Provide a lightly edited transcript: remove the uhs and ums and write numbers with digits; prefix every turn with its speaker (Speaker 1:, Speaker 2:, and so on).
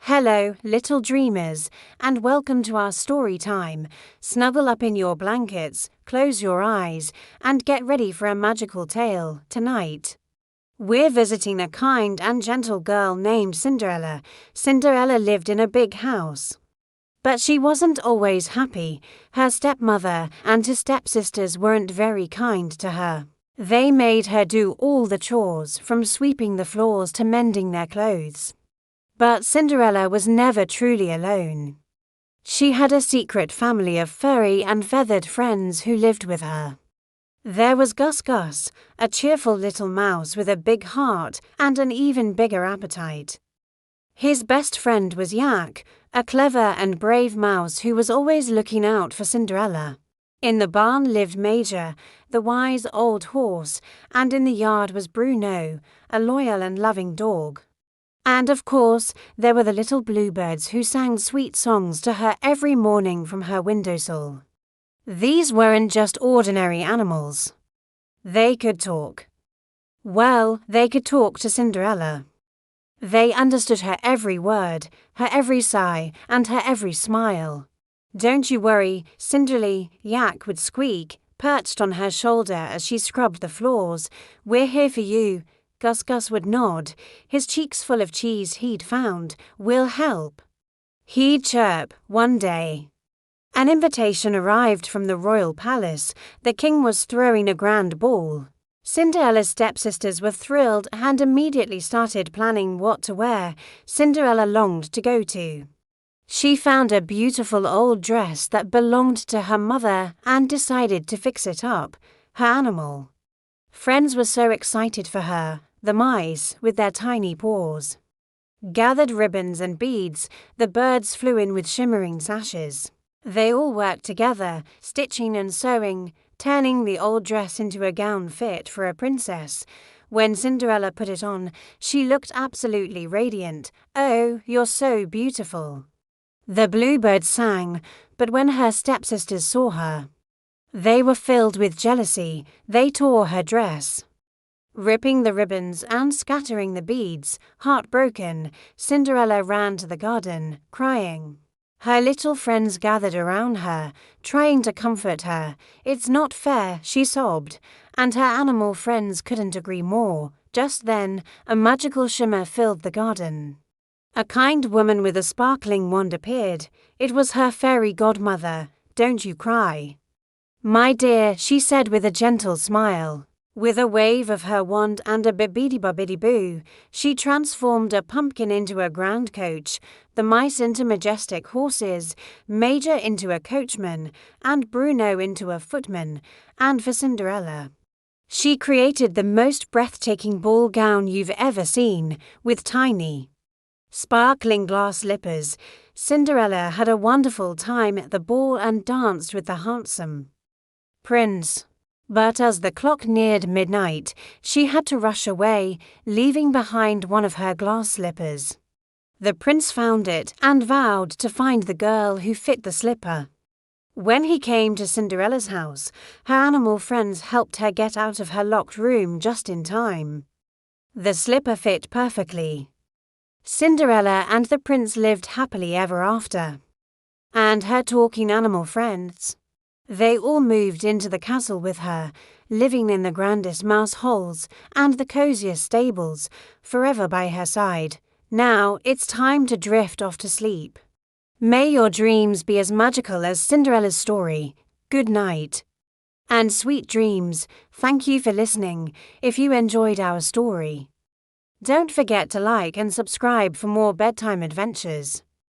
Speaker 1: Hello, little dreamers, and welcome to our story time. Snuggle up in your blankets, close your eyes, and get ready for a magical tale tonight. We're visiting a kind and gentle girl named Cinderella. Cinderella lived in a big house. But she wasn't always happy. Her stepmother and her stepsisters weren't very kind to her. They made her do all the chores, from sweeping the floors to mending their clothes. But Cinderella was never truly alone. She had a secret family of furry and feathered friends who lived with her. There was Gus, a cheerful little mouse with a big heart and an even bigger appetite. His best friend was Yak, a clever and brave mouse who was always looking out for Cinderella. In the barn lived Major, the wise old horse, and in the yard was Bruno, a loyal and loving dog. And of course, there were the little bluebirds who sang sweet songs to her every morning from her windowsill. These weren't just ordinary animals. They could talk. Well, they could talk to Cinderella. They understood her every word, her every sigh, and her every smile. "Don't you worry, Cinderly," Yak would squeak, perched on her shoulder as she scrubbed the floors. "We're here for you." Gus would nod, his cheeks full of cheese he'd found. "We'll help." He'd chirp one day. An invitation arrived from the royal palace. The king was throwing a grand ball. Cinderella's stepsisters were thrilled and immediately started planning what to wear. Cinderella longed to go to. She found a beautiful old dress that belonged to her mother and decided to fix it up, her animal. Friends were so excited for her, the mice with their tiny paws. Gathered ribbons and beads, the birds flew in with shimmering sashes. They all worked together, stitching and sewing, turning the old dress into a gown fit for a princess. When Cinderella put it on, she looked absolutely radiant. "Oh, you're so beautiful." The bluebirds sang, but when her stepsisters saw her, they were filled with jealousy. They tore her dress, ripping the ribbons and scattering the beads. Heartbroken, Cinderella ran to the garden, crying. Her little friends gathered around her, trying to comfort her. "It's not fair," she sobbed, and her animal friends couldn't agree more. Just then, a magical shimmer filled the garden. A kind woman with a sparkling wand appeared. It was her fairy godmother. "Don't you cry, my dear," she said with a gentle smile. With a wave of her wand and a bibbidi-bobbidi-boo, she transformed a pumpkin into a grand coach, the mice into majestic horses, Major into a coachman, and Bruno into a footman. And for Cinderella, she created the most breathtaking ball gown you've ever seen, with tiny, sparkling glass slippers. Cinderella had a wonderful time at the ball and danced with the handsome prince. But as the clock neared midnight, she had to rush away, leaving behind one of her glass slippers. The prince found it and vowed to find the girl who fit the slipper. When he came to Cinderella's house, her animal friends helped her get out of her locked room just in time. The slipper fit perfectly. Cinderella and the prince lived happily ever after. And her talking animal friends, they all moved into the castle with her, living in the grandest mouse holes and the coziest stables, forever by her side. Now it's time to drift off to sleep. May your dreams be as magical as Cinderella's story. Good night. And sweet dreams. Thank you for listening. If you enjoyed our story, don't forget to like and subscribe for more bedtime adventures.